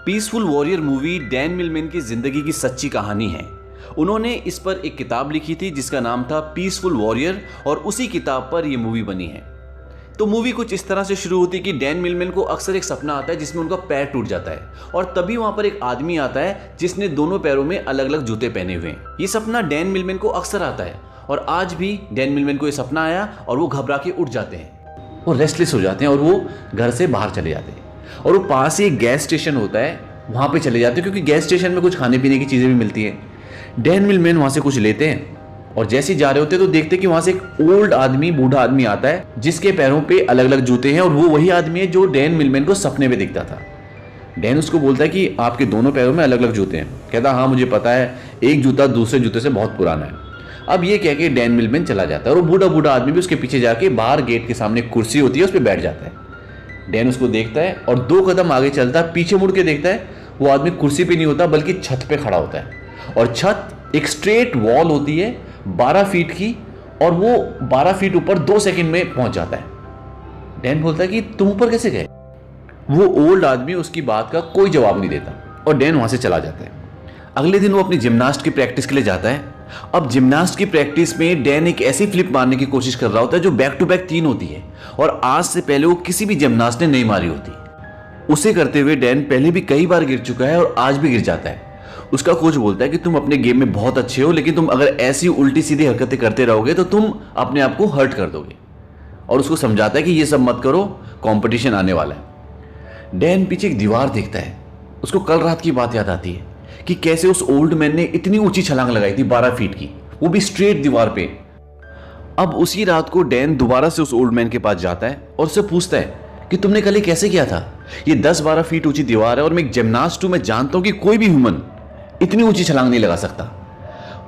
Peaceful warrior movie Dan Milman की जिंदगी की सच्ची कहानी है। उन्होंने इस पर एक किताब लिखी थी जिसका नाम था पीसफुल वॉरियर और उसी किताब पर यह मूवी बनी है। तो मूवी कुछ इस तरह से शुरू होती है कि डैन मिलमैन को अक्सर एक सपना आता है जिसमें उनका पैर टूट जाता है और तभी वहां पर एक आदमी आता है जिसने दोनों पैरों में अलग अलग जूते पहने हुए हैं। ये सपना डैन मिलमैन को अक्सर आता है और आज भी डैन मिलमैन को ये सपना आया और वो घबरा के उठ जाते हैं, वो रेस्टलेस हो जाते हैं और वो घर से बाहर चले जाते हैं और वो पास ही एक गैस स्टेशन होता है वहाँ पे चले जाते हैं क्योंकि गैस स्टेशन में कुछ खाने पीने की चीज़ें भी मिलती हैं। डैन मिलमैन वहाँ से कुछ लेते हैं और जैसे ही जा रहे होते हैं तो देखते हैं कि वहाँ से एक ओल्ड आदमी, बूढ़ा आदमी आता है जिसके पैरों पे अलग अलग जूते हैं और वो वही आदमी है जो डैन मिलमैन को सपने में दिखता था। डैन उसको बोलता है कि आपके दोनों पैरों में अलग अलग जूते हैं। कहता हाँ मुझे पता है, एक जूता दूसरे जूते से बहुत पुराना है। अब ये कह के डैन मिलमैन चला जाता है और वो बूढ़ा बूढ़ा आदमी भी उसके पीछे जाके बाहर गेट के सामने कुर्सी होती है उस पर बैठ जाता है। डैन उसको देखता है और 2 कदम आगे चलता है, पीछे मुड़ के देखता है वो आदमी कुर्सी पे नहीं होता बल्कि छत पे खड़ा होता है और छत एक स्ट्रेट वॉल होती है 12 फीट की और वो 12 फीट ऊपर 2 सेकंड में पहुंच जाता है। डैन बोलता है कि तुम ऊपर कैसे गए? वो ओल्ड आदमी उसकी बात का कोई जवाब नहीं देता और डैन वहां से चला जाता है। अगले दिन वो अपनी जिम्नास्ट की प्रैक्टिस के लिए जाता है। अब जिम्नास्ट की प्रैक्टिस में डैन एक ऐसी फ्लिप मारने की कोशिश कर रहा होता है जो बैक टू बैक 3 होती है और आज से पहले वो किसी भी जिम्नास्ट ने नहीं मारी होती। उसे करते हुए डैन पहले भी कई बार गिर चुका है और आज भी गिर जाता है। उसका कोच बोलता है कि तुम अपने गेम में बहुत अच्छे हो लेकिन तुम अगर ऐसी उल्टी सीधी हरकतें करते रहोगे तो तुम अपने आप को हर्ट कर दोगे और उसको समझाता है कि ये सब मत करो, कंपटीशन आने वाला है। डैन पीछे एक दीवार देखता है, उसको कल रात की बात याद आती है कि कैसे उस ओल्ड मैन ने इतनी ऊंची छलांग लगाई थी 12 फीट की, वो भी स्ट्रेट दीवार पे। अब उसी रात को डैन दोबारा से उस ओल्ड मैन के पास जाता है और उससे पूछता है कि तुमने कल ये कैसे किया था? ये 10-12 फीट ऊंची दीवार है और मैं एक जिम्नास्ट हूं, मैं जानता हूं कि कोई भी ह्यूमन इतनी ऊंची छलांग नहीं लगा सकता।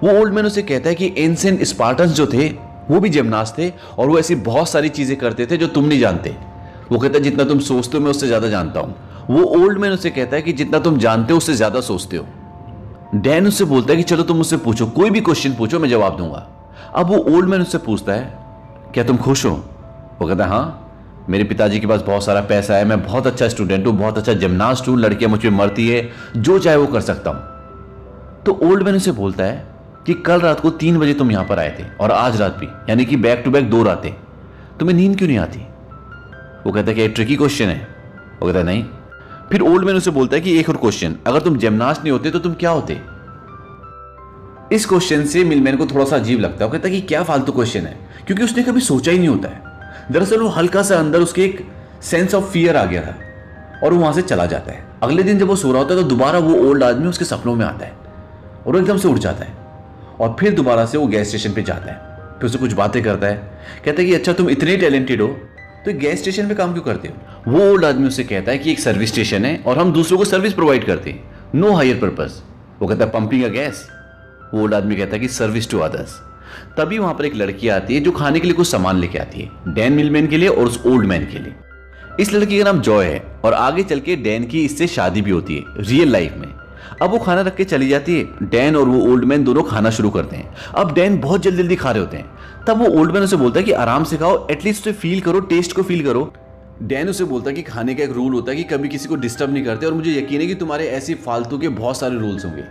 वो ओल्ड मैन उसे कहता है कि एंशिएंट स्पार्टन्स जो थे वो भी जिम्नास्ट थे और वो ऐसी बहुत सारी चीजें करते थे जो तुम नहीं जानते। वो कहता है जितना तुम सोचते हो मैं उससे ज्यादा जानता हूं। वो ओल्ड मैन उसे कहता है कि जितना तुम जानते हो उससे ज्यादा सोचते हो। डैन उससे बोलता है कि चलो तुम मुझसे पूछो, कोई भी क्वेश्चन पूछो, मैं जवाब दूंगा। अब वो ओल्ड मैन उससे पूछता है क्या तुम खुश हो? वो कहता है हाँ, मेरे पिताजी के पास बहुत सारा पैसा है, मैं बहुत अच्छा स्टूडेंट हूँ, बहुत अच्छा जिम्नास्ट हूँ, लड़कियां मुझ पे मरती है, जो चाहे वो कर सकता हूँ। तो ओल्ड मैन उसे बोलता है कि कल रात को 3 बजे तुम यहां पर आए थे और आज रात भी, यानी कि बैक टू बैक 2 रातें, तुम्हें नींद क्यों नहीं आती? वो कहता है कि ट्रिकी क्वेश्चन है। वो कहता है नहीं। फिर ओल्ड मैन उसे बोलता है कि एक और क्वेश्चन, अगर तुम जिम्नास्ट नहीं होते तो तुम क्या होते? इस क्वेश्चन से मिलमैन को थोड़ा सा अजीब लगता है। वो कहता है कि क्या फालतू क्वेश्चन है, क्योंकि उसने कभी सोचा ही नहीं होता है। दरअसल वो हल्का सा अंदर उसके एक सेंस ऑफ फियर आ गया था और वो वहां से चला जाता है। अगले दिन जब वो सो रहा होता है तो दोबारा वो ओल्ड आदमी उसके सपनों में आता है और वो एकदम से उठ जाता है और फिर दोबारा से वो गैस स्टेशन पे जाता है। फिर उससे कुछ बातें करता है, कहता है कि अच्छा तुम इतने टैलेंटेड हो तो गैस स्टेशन पे काम क्यों करते हो? वो ओल्ड आदमी उससे कहता है कि एक सर्विस स्टेशन है और हम दूसरों को सर्विस प्रोवाइड करते हैं, नो हायर पर्पस। वो कहता है पंपिंग अ गैस। वो ओल्ड आदमी कहता है कि सर्विस टू अदर्स। तभी वहां पर एक लड़की आती है जो खाने के लिए कुछ सामान लेके आती है, डैन मिलमैन के लिए और उस ओल्ड मैन के लिए। इस लड़की का नाम जॉय है और आगे चल के डैन की इससे शादी भी होती है रियल लाइफ में। अब वो खाना रख के चली जाती है। डैन और वो ओल्ड मैन दोनों खाना शुरू करते हैं। अब डैन बहुत जल्दी जल्दी खा रहे होते हैं। तब वो ओल्ड मैन उसे बोलता है कि आराम से खाओ, एटलीस्ट उसे फील करो, टेस्ट को फील करो। डैन उसे बोलता है कि खाने का एक रूल होता है कि कभी किसी को डिस्टर्ब नहीं करते और मुझे यकीन है कि तुम्हारे ऐसे फालतू के बहुत सारे रूल्स होंगे।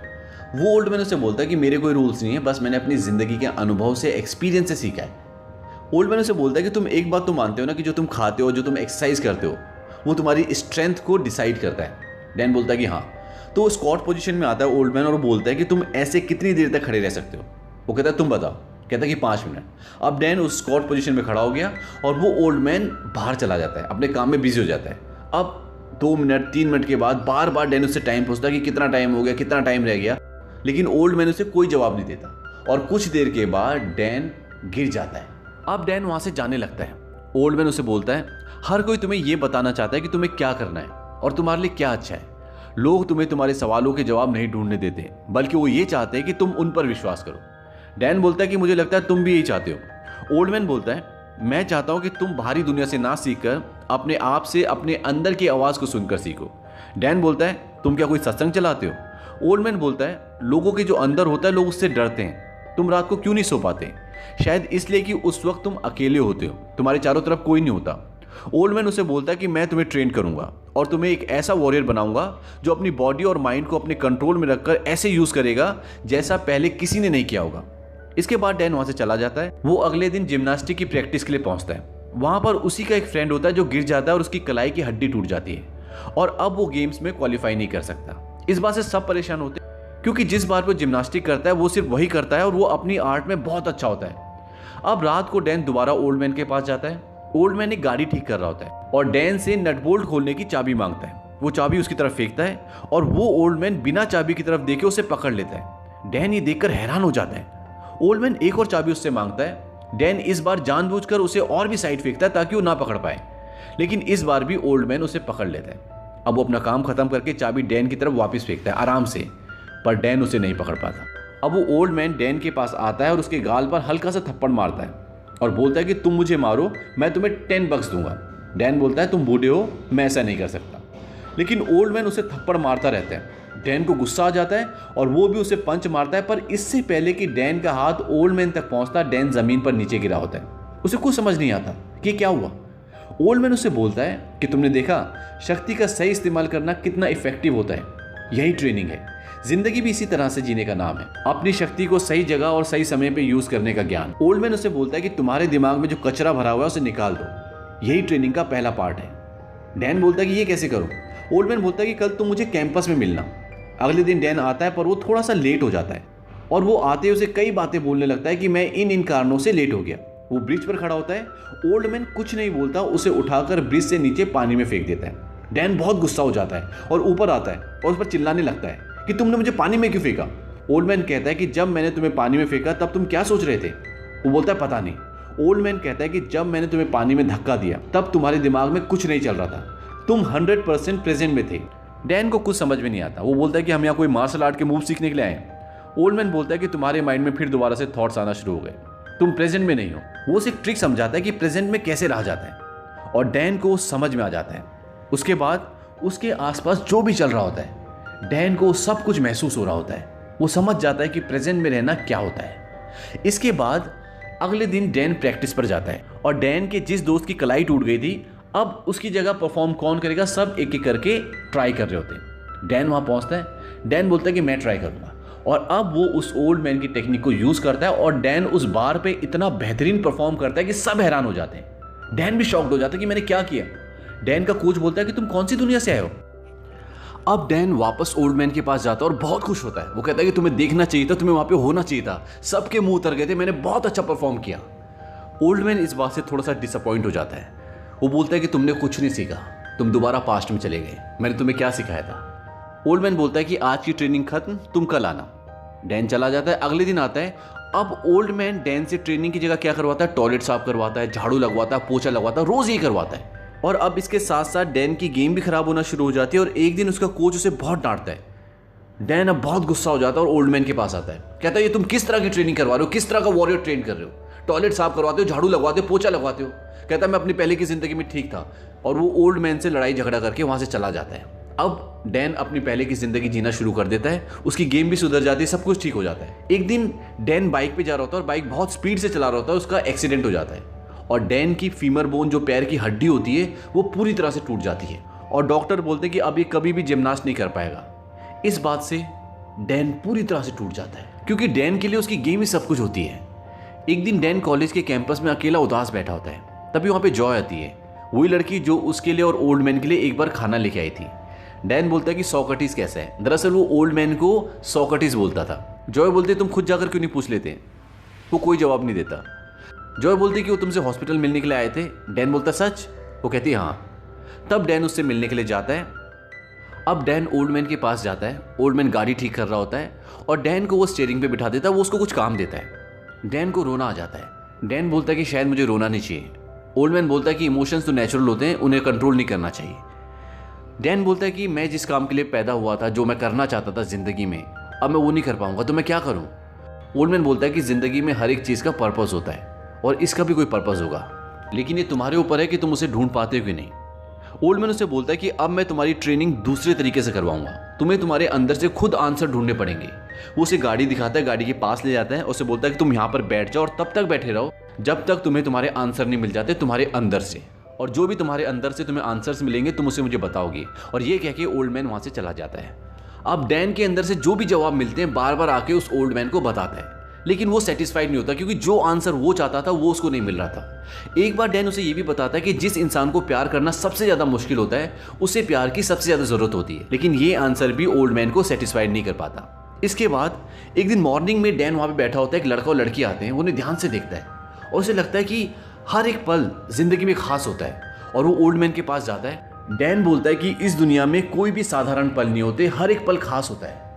वो ओल्ड मैन उसे बोलता है कि मेरे कोई रूल्स नहीं है, बस मैंने अपनी जिंदगी के अनुभव से, एक्सपीरियंस से सीखा है। ओल्ड मैन उसे बोलता है कि तुम एक बात तो मानते हो ना कि जो तुम खाते हो, जो तुम एक्सरसाइज करते हो, वो तुम्हारी स्ट्रेंथ को डिसाइड करता है। डैन बोलता है कि हाँ। तो वो स्क्वाट पोजीशन में आता है ओल्ड मैन और बोलता है कि तुम ऐसे कितनी देर तक खड़े रह सकते हो? वो कहता है तुम बताओ। कहता है कि 5 मिनट। अब डैन उस स्क्वाट पोजीशन में खड़ा हो गया और वो ओल्ड मैन बाहर चला जाता है, अपने काम में बिजी हो जाता है। अब 2 मिनट 3 मिनट के बाद बार बार डैन उससे टाइम पूछता है कि कितना टाइम हो गया, कितना टाइम रह गया, लेकिन ओल्ड मैन उसे कोई जवाब नहीं देता और कुछ देर के बाद डैन गिर जाता है। अब डैन वहां से जाने लगता है। ओल्ड मैन उसे बोलता है हर कोई तुम्हें यह बताना चाहता है कि तुम्हें क्या करना है और तुम्हारे लिए क्या अच्छा है। लोग तुम्हें तुम्हारे सवालों के जवाब नहीं ढूंढने देते, बल्कि वो ये चाहते हैं कि तुम उन पर विश्वास करो। डैन बोलता है कि मुझे लगता है तुम भी यही चाहते हो। ओल्ड मैन बोलता है मैं चाहता हूं कि तुम बाहरी दुनिया से ना सीखकर अपने आप से अपने अंदर की आवाज को सुनकर सीखो। डैन बोलता है तुम क्या कोई सत्संग चलाते हो? ओल्ड मैन बोलता है लोगों के जो अंदर होता है लोग उससे डरते हैं। तुम रात को क्यों नहीं सो पाते? शायद इसलिए कि उस वक्त तुम अकेले होते हो, तुम्हारे चारों तरफ कोई नहीं होता। ओल्ड मैन उसे बोलता है कि मैं तुम्हें ट्रेन करूंगा और तुम्हें एक ऐसा वॉरियर बनाऊंगा जो अपनी बॉडी और माइंड को अपने कंट्रोल में रखकर ऐसे यूज करेगा जैसा पहले किसी ने नहीं किया होगा। इसके बाद डैन वहां से चला जाता है। वो अगले दिन जिम्नास्टिक की प्रैक्टिस के लिए पहुंचता है। वहां पर उसी का एक फ्रेंड होता है जो गिर जाता है और उसकी कलाई की हड्डी टूट जाती है और अब वो गेम्स में क्वालिफाई नहीं कर सकता। इस बात से सब परेशान होते हैं क्योंकि जिस बार वो जिम्नास्टिक करता है वो सिर्फ वही करता है और वो अपनी आर्ट में बहुत अच्छा होता है। अब रात को डैन दोबारा ओल्ड मैन के पास जाता है। ओल्ड मैन एक गाड़ी ठीक कर रहा होता है और डैन से नट बोल्ट खोलने की चाबी मांगता है। वो चाबी उसकी तरफ फेंकता है और वो ओल्ड मैन बिना चाबी की तरफ देखे उसे पकड़ लेता है। डैन ये देखकर हैरान हो जाता है। ओल्ड मैन एक और चाबी उससे मांगता है। डैन इस बार जानबूझकर उसे और भी साइड फेंकता है ताकि वो ना पकड़ पाए, लेकिन इस बार भी ओल्ड मैन उसे पकड़ लेता है। अब वो अपना काम खत्म करके चाबी डैन की तरफ वापस फेंकता है आराम से, पर डैन उसे नहीं पकड़ पाता। अब वो ओल्ड मैन डैन के पास आता है और उसके गाल पर हल्का सा थप्पड़ मारता है और बोलता है कि तुम मुझे मारो, मैं तुम्हें 10 बक्स दूंगा। डैन बोलता है तुम बूढ़े हो, मैं ऐसा नहीं कर सकता, लेकिन ओल्ड मैन उसे थप्पड़ मारता रहता है। डैन को गुस्सा आ जाता है और वो भी उसे पंच मारता है, पर इससे पहले कि डैन का हाथ ओल्ड मैन तक पहुंचता, डैन जमीन पर नीचे गिरा होता है। उसे कुछ समझ नहीं आता कि क्या हुआ। ओल्ड मैन उससे बोलता है कि तुमने देखा शक्ति का सही इस्तेमाल करना कितना इफेक्टिव होता है, यही ट्रेनिंग है। जिंदगी भी इसी तरह से जीने का नाम है, अपनी शक्ति को सही जगह और सही समय पे यूज करने का ज्ञान। ओल्ड मैन उसे बोलता है कि तुम्हारे दिमाग में जो कचरा भरा हुआ है उसे निकाल दो, यही ट्रेनिंग का पहला पार्ट है। डैन बोलता है कि ये कैसे करूं? ओल्ड मैन बोलता है कि कल तुम मुझे कैंपस में मिलना। अगले दिन डैन आता है पर वो थोड़ा सा लेट हो जाता है और वो आते ही उसे कई बातें बोलने लगता है कि मैं इन कारणों से लेट हो गया। वो ब्रिज पर खड़ा होता है। ओल्ड मैन कुछ नहीं बोलता, उसे उठाकर ब्रिज से नीचे पानी में फेंक देता है। डैन बहुत गुस्सा हो जाता है और ऊपर आता है और उस पर चिल्लाने लगता है कि तुमने मुझे पानी में क्यों फेंका। ओल्ड मैन कहता है कि जब मैंने तुम्हें पानी में फेंका तब तुम क्या सोच रहे थे? वो बोलता है पता नहीं। ओल्ड मैन कहता है कि जब मैंने तुम्हें पानी में धक्का दिया तब तुम्हारे दिमाग में कुछ नहीं चल रहा था, तुम 100% प्रेजेंट में थे। डैन को कुछ समझ में नहीं आता। वो बोलता है कि हम यहाँ कोई मार्शल आर्ट के मूव सीखने के लिए आए। ओल्ड मैन बोलता है कि तुम्हारे माइंड में फिर दोबारा से थॉट्स आना शुरू हो गए, तुम प्रेजेंट में नहीं हो। वो उसे एक ट्रिक समझाता है कि प्रेजेंट में कैसे रहा जाता है और डैन को समझ में आ जाता है। उसके बाद उसके आसपास जो भी चल रहा होता है डैन को सब कुछ महसूस हो रहा होता है। वो समझ जाता है कि प्रेजेंट में रहना क्या होता है। इसके बाद अगले दिन डैन प्रैक्टिस पर जाता है और डैन के जिस दोस्त की कलाई टूट गई थी अब उसकी जगह परफॉर्म कौन करेगा, सब एक एक करके ट्राई कर रहे होते हैं। डैन वहां पहुंचता है। डैन बोलता है कि मैं ट्राई करूंगा और अब वो उस ओल्ड मैन की टेक्निक को यूज करता है और डैन उस बार पे इतना बेहतरीन परफॉर्म करता है कि सब हैरान हो जाते हैं। डैन भी शॉक्ड हो जाता है कि मैंने क्या किया। डैन का कोच बोलता है कि तुम कौन सी दुनिया से आए हो। अब डैन वापस ओल्ड मैन के पास जाता है और बहुत खुश होता है। वो कहता है कि तुम्हें देखना चाहिए था, तुम्हें वहां पे होना चाहिए था, सबके मुंह उतर गए थे, मैंने बहुत अच्छा परफॉर्म किया। ओल्ड मैन इस बात से थोड़ा सा डिसअपॉइंट हो जाता है। वो बोलता है कि तुमने कुछ नहीं सीखा, तुम दोबारा पास्ट में चले गए, मैंने तुम्हें क्या सिखाया था। ओल्ड मैन बोलता है कि आज की ट्रेनिंग खत्म, तुम कल आना। डैन चला जाता है। अगले दिन आता है। अब ओल्ड मैन डैन से ट्रेनिंग की जगह क्या करवाता है, टॉयलेट साफ करवाता है, झाड़ू लगवाता है, पोछा लगवाता है, रोज यही करवाता है। और अब इसके साथ साथ डैन की गेम भी खराब होना शुरू हो जाती है और एक दिन उसका कोच उसे बहुत डांटता है। डैन अब बहुत गुस्सा हो जाता है और ओल्ड मैन के पास आता है। कहता है ये तुम किस तरह की ट्रेनिंग करवा रहे हो, किस तरह का वॉरियर ट्रेन कर रहे हो, टॉयलेट साफ करवाते हो, झाड़ू लगवाते हो, पोछा लगवाते हो। कहता है मैं अपनी पहले की जिंदगी में ठीक था। और वो ओल्ड मैन से लड़ाई झगड़ा करके वहां से चला जाता है। अब डैन अपनी पहले की जिंदगी जीना शुरू कर देता है। उसकी गेम भी सुधर जाती है, सब कुछ ठीक हो जाता है। एक दिन डैन बाइक पे जा रहा होता है और बाइक बहुत स्पीड से चला रहा होता है। उसका एक्सीडेंट हो जाता है और डैन की फीमर बोन, जो पैर की हड्डी होती है, वो पूरी तरह से टूट जाती है और डॉक्टर बोलते हैं कि अब ये कभी भी जिम्नास्ट नहीं कर पाएगा। इस बात से डैन पूरी तरह से टूट जाता है क्योंकि डैन के लिए उसकी गेम ही सब कुछ होती है। एक दिन डैन कॉलेज के कैंपस में अकेला उदास बैठा होता है। तभी वहां पे जॉय आती है, वही लड़की जो उसके लिए और ओल्ड मैन के लिए एक बार खाना लेके आई थी। डैन बोलता है कि सोक्रेटिस कैसा है। दरअसल वो ओल्ड मैन को सोक्रेटिस बोलता था। जॉय बोलती है तुम खुद जाकर क्यों नहीं पूछ लेते। वो कोई जवाब नहीं देता। जॉय बोलती है कि वो तुमसे हॉस्पिटल मिलने के लिए आए थे। डैन बोलता सच। वो कहती है हाँ। तब डैन उससे मिलने के लिए जाता है। अब डैन ओल्ड मैन के पास जाता है। ओल्ड मैन गाड़ी ठीक कर रहा होता है और डैन को वो स्टीयरिंग पे बिठा देता है। वो उसको कुछ काम देता है। डैन को रोना आ जाता है। डैन बोलता है कि शायद मुझे रोना नहीं चाहिए। ओल्ड मैन बोलता है कि इमोशंस तो नेचुरल होते हैं, उन्हें कंट्रोल नहीं करना चाहिए। डैन बोलता है कि मैं जिस काम के लिए पैदा हुआ था, जो मैं करना चाहता था जिंदगी में, अब मैं वो नहीं कर पाऊंगा, तो मैं क्या करूं। ओल्ड मैन बोलता है कि जिंदगी में हर एक चीज़ का पर्पस होता है और इसका भी कोई पर्पस होगा, लेकिन ये तुम्हारे ऊपर है कि तुम उसे ढूंढ पाते हो कि नहीं। ओल्ड मैन उसे बोलता है कि अब मैं तुम्हारी ट्रेनिंग दूसरे तरीके से करवाऊंगा, तुम्हें तुम्हारे अंदर से खुद आंसर ढूंढने पड़ेंगे। वो उसे गाड़ी दिखाता है, गाड़ी के पास ले जाता है और उसे बोलता है कि तुम यहाँ पर बैठ जाओ और तब तक बैठे रहो जब तक तुम्हें तुम्हारे आंसर नहीं मिल जाते तुम्हारे अंदर से। और जो भी तुम्हारे अंदर से तुम्हें आंसर्स मिलेंगे तुम उसे मुझे बताओगे। और ये कह के ओल्ड मैन वहाँ से चला जाता है। अब डैन के अंदर से जो भी जवाब मिलते हैं बार बार आके उस ओल्ड मैन को बताता है, लेकिन वो सेटिस्फाइड नहीं होता क्योंकि जो आंसर वो चाहता था वो उसको नहीं मिल रहा था। एक बार डैन उसे ये भी बताता है कि जिस इंसान को प्यार करना सबसे ज़्यादा मुश्किल होता है उसे प्यार की सबसे ज़्यादा ज़रूरत होती है, लेकिन ये आंसर भी ओल्ड मैन को सेटिस्फाइड नहीं कर पाता। इसके बाद एक दिन मॉर्निंग में डैन वहाँ पे बैठा होता है, एक लड़का और लड़की आते हैं, उन्हें ध्यान से देखता है और उसे लगता है कि हर एक पल ज़िंदगी में खास होता है। और वो ओल्ड मैन के पास जाता है। डैन बोलता है कि इस दुनिया में कोई भी साधारण पल नहीं होते, हर एक पल खास होता है।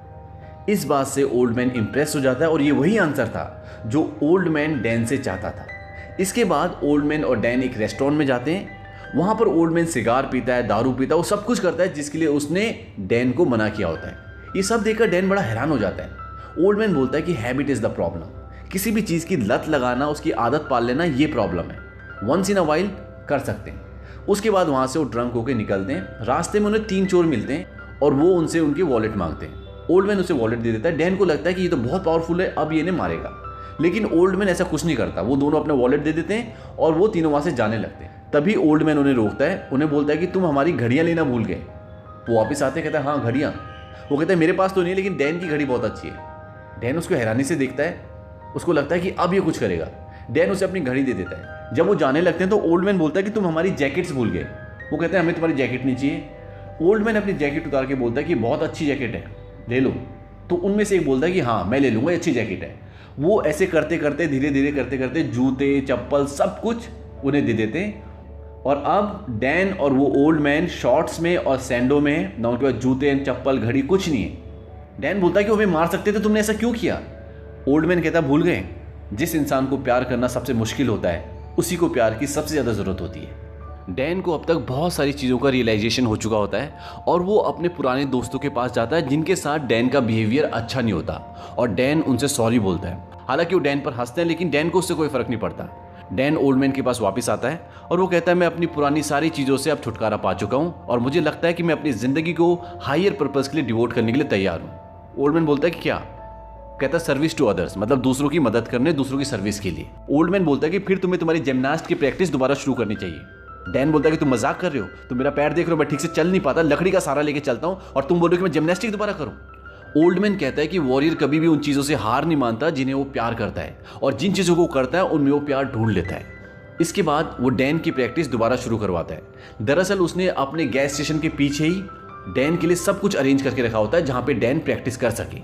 इस बात से ओल्ड मैन इंप्रेस हो जाता है और ये वही आंसर था जो ओल्ड मैन डैन से चाहता था। इसके बाद ओल्ड मैन और डैन एक रेस्टोरेंट में जाते हैं। वहाँ पर ओल्ड मैन सिगार पीता है, दारू पीता है, वो सब कुछ करता है जिसके लिए उसने डैन को मना किया होता है। ये सब देखकर डैन बड़ा हैरान हो जाता है। ओल्ड मैन बोलता है कि हैबिट इज़ द प्रॉब्लम, किसी भी चीज़ की लत लगाना, उसकी आदत पाल लेना, ये प्रॉब्लम है। वंस इन अ वाइल कर सकते हैं। उसके बाद वहाँ से वो ड्रंक होकर निकलते हैं। रास्ते में उन्हें 3 चोर मिलते हैं और वो उनसे उनकी वॉलेट मांगते हैं। ओल्ड मैन उसे वॉलेट दे देता है। डैन को लगता है कि ये तो बहुत पावरफुल है, अब ये इन्हें मारेगा, लेकिन ओल्ड मैन ऐसा कुछ नहीं करता। वो दोनों अपने वॉलेट दे देते हैं और वो तीनों वहाँ से जाने लगते हैं। तभी ओल्ड मैन उन्हें रोकता है, उन्हें बोलता है कि तुम हमारी घड़ियाँ लेना भूल गए। वो वापस आते कहता है हाँ घड़ियाँ। वो कहता है मेरे पास तो नहीं, लेकिन डैन की घड़ी बहुत अच्छी है। डैन उसको हैरानी से देखता है, उसको लगता है कि अब ये कुछ करेगा। डैन उसे अपनी घड़ी दे देता है। जब वो जाने लगते हैं तो ओल्ड मैन बोलता है कि तुम हमारी जैकेट्स भूल गए। वो कहते हैं हमें तुम्हारी जैकेट नहीं चाहिए। ओल्ड मैन अपनी जैकेट उतार के बोलता है कि बहुत अच्छी जैकेट है, ले लो। तो उनमें से एक बोलता है कि हाँ मैं ले लूँगा, अच्छी जैकेट है। वो ऐसे करते करते धीरे धीरे करते करते जूते चप्पल सब कुछ उन्हें दे देते हैं। और अब डैन और वो ओल्ड मैन शॉर्ट्स में और सैंडो में हैं, ना उनके पास जूते चप्पल घड़ी कुछ नहीं है। डैन बोलता है कि वो हमें मार सकते थे, तुमने ऐसा क्यों किया। ओल्ड मैन कहता है भूल गए, जिस इंसान को प्यार करना सबसे मुश्किल होता है उसी को प्यार की सबसे ज़्यादा ज़रूरत होती है। डैन को अब तक बहुत सारी चीज़ों का रियलाइजेशन हो चुका होता है और वो अपने पुराने दोस्तों के पास जाता है जिनके साथ डैन का बिहेवियर अच्छा नहीं होता, और डैन उनसे सॉरी बोलता है। हालांकि वो डैन पर हंसते हैं, लेकिन डैन को उससे कोई फ़र्क नहीं पड़ता। डैन ओल्ड मैन के पास वापस आता है और वो कहता है मैं अपनी पुरानी सारी चीज़ों से अब छुटकारा पा चुका हूँ और मुझे लगता है कि मैं अपनी ज़िंदगी को हायर पर्पज़ के लिए डिवोट करने के लिए तैयार हूँ। ओल्ड मैन बोलता है कि क्या। कहता है सर्विस टू अदर्स, मतलब दूसरों की मदद करने, दूसरों की सर्विस के लिए। ओल्ड मैन बोलता है कि फिर तुम्हें तुम्हारी जिम्नास्ट की प्रैक्टिस दोबारा शुरू करनी चाहिए। डैन बोलता है कि तुम मजाक कर रहे हो, तुम मेरा पैर देख रहे हो, मैं ठीक से चल नहीं पाता, लकड़ी का सहारा लेके चलता हूँ, और तुम बोल रहे हो कि मैं जिम्नास्टिक दोबारा करूँ। ओल्ड मैन कहता है कि वॉरियर कभी भी उन चीज़ों से हार नहीं मानता जिन्हें वो प्यार करता है, और जिन चीज़ों को करता है उनमें वो प्यार ढूंढ लेता है। इसके बाद वो डैन की प्रैक्टिस दोबारा शुरू करवाता है। दरअसल उसने अपने गैस स्टेशन के पीछे ही डैन के लिए सब कुछ अरेंज करके रखा होता है जहाँ पे डैन प्रैक्टिस कर सके।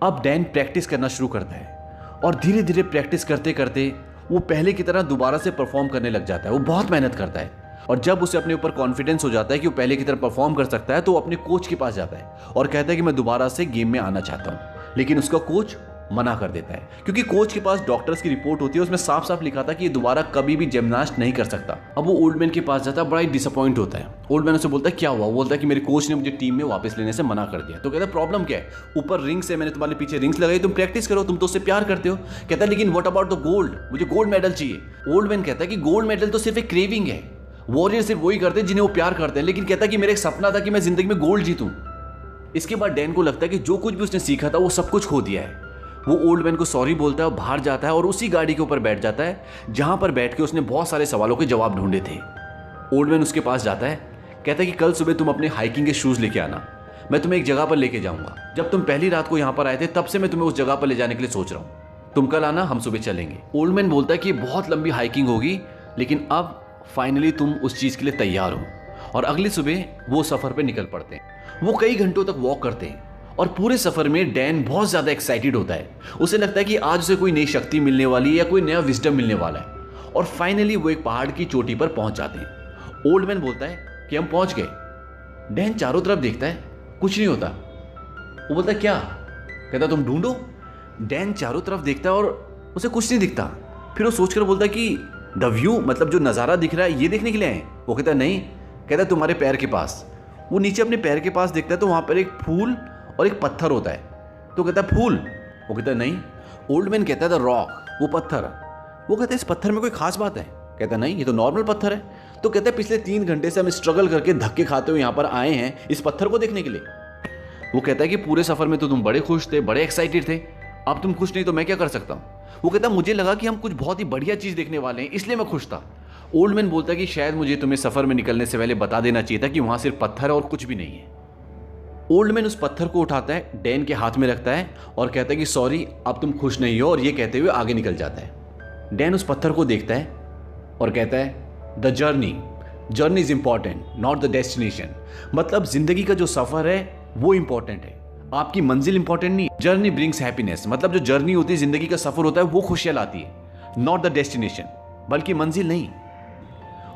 अब डैन प्रैक्टिस करना शुरू करता है और धीरे धीरे प्रैक्टिस करते करते वो पहले की तरह दोबारा से परफॉर्म करने लग जाता है। वो बहुत मेहनत करता है और जब उसे अपने ऊपर कॉन्फिडेंस हो जाता है कि वो पहले की तरह परफॉर्म कर सकता है तो वो अपने कोच के पास जाता है और कहता है कि मैं दोबारा से गेम में आना चाहता हूँ। लेकिन उसका कोच मना कर देता है क्योंकि कोच के पास डॉक्टर्स की रिपोर्ट होती है, उसमें साफ साफ लिखा था कि ये दोबारा कभी भी जिम्नास्ट नहीं कर सकता। अब वो ओल्ड मैन के पास जाता है, बड़ा ही डिसअपॉइंट होता है। ओल्ड मैन उसे बोलता है क्या हुआ। वो बोलता है कि मेरे कोच ने मुझे टीम में वापस लेने से मना कर दिया। तो कहता है प्रॉब्लम क्या है। ऊपर रिंग्स है, मैंने तुम्हारे पीछे रिंग्स लगाई, तुम प्रैक्टिस करो, तुम तो उससे प्यार करते हो। कहता है लेकिन व्हाट अबाउट द गोल्ड, मुझे गोल्ड मेडल चाहिए। ओल्ड मैन कहता है कि गोल्ड मेडल तो सिर्फ एक क्रेविंग है, वॉरियर सिर्फ वही करते हैं जिन्हें वो प्यार करते हैं। लेकिन कहता है कि मेरा एक सपना था कि मैं जिंदगी में गोल्ड जीतूं। इसके बाद डैन को लगता है कि जो कुछ भी उसने सीखा था वो सब कुछ खो दिया है। वो ओल्ड मैन को सॉरी बोलता है और बाहर जाता है और उसी गाड़ी के ऊपर बैठ जाता है जहां पर बैठ के उसने बहुत सारे सवालों के जवाब ढूंढे थे। ओल्ड मैन उसके पास जाता है, कहता है कि कल सुबह तुम अपने हाइकिंग के शूज लेके आना, मैं तुम्हें एक जगह पर लेके जाऊंगा। जब तुम पहली रात को यहाँ पर आए थे तब से मैं तुम्हें उस जगह पर ले जाने के लिए सोच रहा हूँ, तुम कल आना, हम सुबह चलेंगे। ओल्ड मैन बोलता है कि बहुत लंबी हाइकिंग होगी, लेकिन अब फाइनली तुम उस चीज़ के लिए तैयार हो। और अगली सुबह वो सफ़र पे निकल पड़ते हैं। वो कई घंटों तक वॉक करते हैं और पूरे सफ़र में डैन बहुत ज़्यादा एक्साइटेड होता है। उसे लगता है कि आज उसे कोई नई शक्ति मिलने वाली है या कोई नया विजडम मिलने वाला है। और फाइनली वो एक पहाड़ की चोटी पर पहुंच जाते हैं। ओल्ड मैन बोलता है कि हम पहुंच गए। डैन चारों तरफ देखता है, कुछ नहीं होता। वो बोलता है क्या। कहता तुम ढूंढो। डैन चारों तरफ देखता है और उसे कुछ नहीं दिखता। फिर वो सोचकर बोलता है कि द व्यू, मतलब जो नज़ारा दिख रहा है ये देखने के लिए आए। वो कहता है नहीं। कहता है तुम्हारे पैर के पास। वो नीचे अपने पैर के पास देखता है तो वहाँ पर एक फूल और एक पत्थर होता है। तो कहता है फूल। वो कहता है नहीं। ओल्ड मैन कहता है द रॉक, वो पत्थर। वो कहता है इस पत्थर में कोई खास बात है। कहता है नहीं, ये तो नॉर्मल पत्थर है। तो कहता है पिछले 3 घंटे से हम स्ट्रगल करके धक्के खाते हुए यहाँ पर आए हैं इस पत्थर को देखने के लिए। वो कहता है कि पूरे सफ़र में तो तुम बड़े खुश थे, बड़े एक्साइटेड थे, अब तुम खुश नहीं तो मैं क्या कर सकता हूँ। वो कहता है मुझे लगा कि हम कुछ बहुत ही बढ़िया चीज़ देखने वाले हैं, इसलिए मैं खुश था। ओल्ड मैन बोलता है कि शायद मुझे तुम्हें सफ़र में निकलने से पहले बता देना चाहिए था कि वहाँ सिर्फ पत्थर है और कुछ भी नहीं है। ओल्ड मैन उस पत्थर को उठाता है, डैन के हाथ में रखता है और कहता है कि सॉरी, अब तुम खुश नहीं हो, और ये कहते हुए आगे निकल जाता है। डैन उस पत्थर को देखता है और कहता है the journey is important not the destination. मतलब जिंदगी का जो सफ़र है वो इंपॉर्टेंट है, आपकी मंजिल इंपॉर्टेंट नहीं। जर्नी ब्रिंग्स हैप्पीनेस, मतलब जो जर्नी होती है, जिंदगी का सफ़र होता है, वो खुशियाँ लाती है, नॉट द डेस्टिनेशन, बल्कि मंजिल नहीं।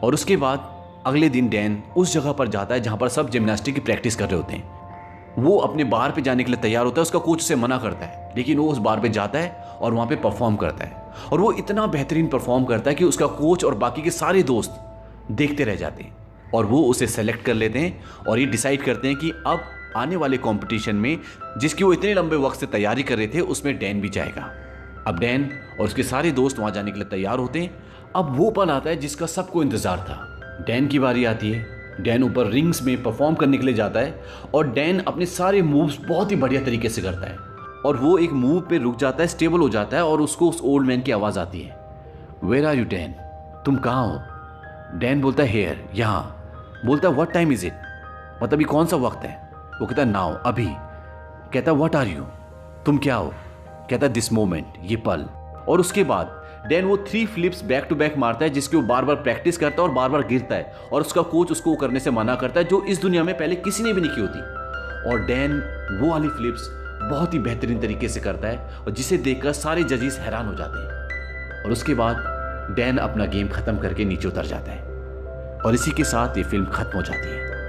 और उसके बाद अगले दिन डैन उस जगह पर जाता है जहाँ पर सब जिम्नास्टिक की प्रैक्टिस कर रहे होते हैं। वो अपने बार पे जाने के लिए तैयार होता है, उसका कोच उसे मना करता है, लेकिन वो उस बार पे जाता है और वहाँ पे परफॉर्म करता है। और वो इतना बेहतरीन परफॉर्म करता है कि उसका कोच और बाकी के सारे दोस्त देखते रह जाते हैं और वो उसे सेलेक्ट कर लेते हैं और ये डिसाइड करते हैं कि अब आने वाले कंपटीशन में जिसकी वो इतने लंबे वक्त से तैयारी कर रहे थे उसमें डैन भी जाएगा। अब डैन और उसके सारे दोस्त वहाँ जाने के लिए तैयार होते हैं। अब वो पल आता है जिसका सबको इंतज़ार था। डैन की बारी आती है। डैन ऊपर रिंग्स में परफॉर्म करने के लिए जाता है और डैन अपने सारे मूव्स बहुत ही बढ़िया तरीके से करता है और वो एक मूव पे रुक जाता है, स्टेबल हो जाता है और उसको उस ओल्ड मैन की आवाज़ आती है, वेयर आर यू डैन, तुम कहाँ हो? डैन बोलता है हेयर, यहाँ। बोलता है व्हाट टाइम इज़ इट, मतलब ये कौन सा वक्त है? वो कहता है नाउ, अभी। कहता है व्हाट आर यू, तुम क्या हो? कहता है दिस मोमेंट, ये पल। और उसके बाद डैन वो 3 फ्लिप्स बैक टू बैक मारता है जिसकी वो बार बार प्रैक्टिस करता है और बार बार गिरता है और उसका कोच उसको वो करने से मना करता है, जो इस दुनिया में पहले किसी ने भी नहीं की होती। और डैन वो वाली फ्लिप्स बहुत ही बेहतरीन तरीके से करता है और जिसे देखकर सारे जजेस हैरान हो जाते हैं। और उसके बाद डैन अपना गेम खत्म करके नीचे उतर जाता है और इसी के साथ ये फिल्म खत्म हो जाती है।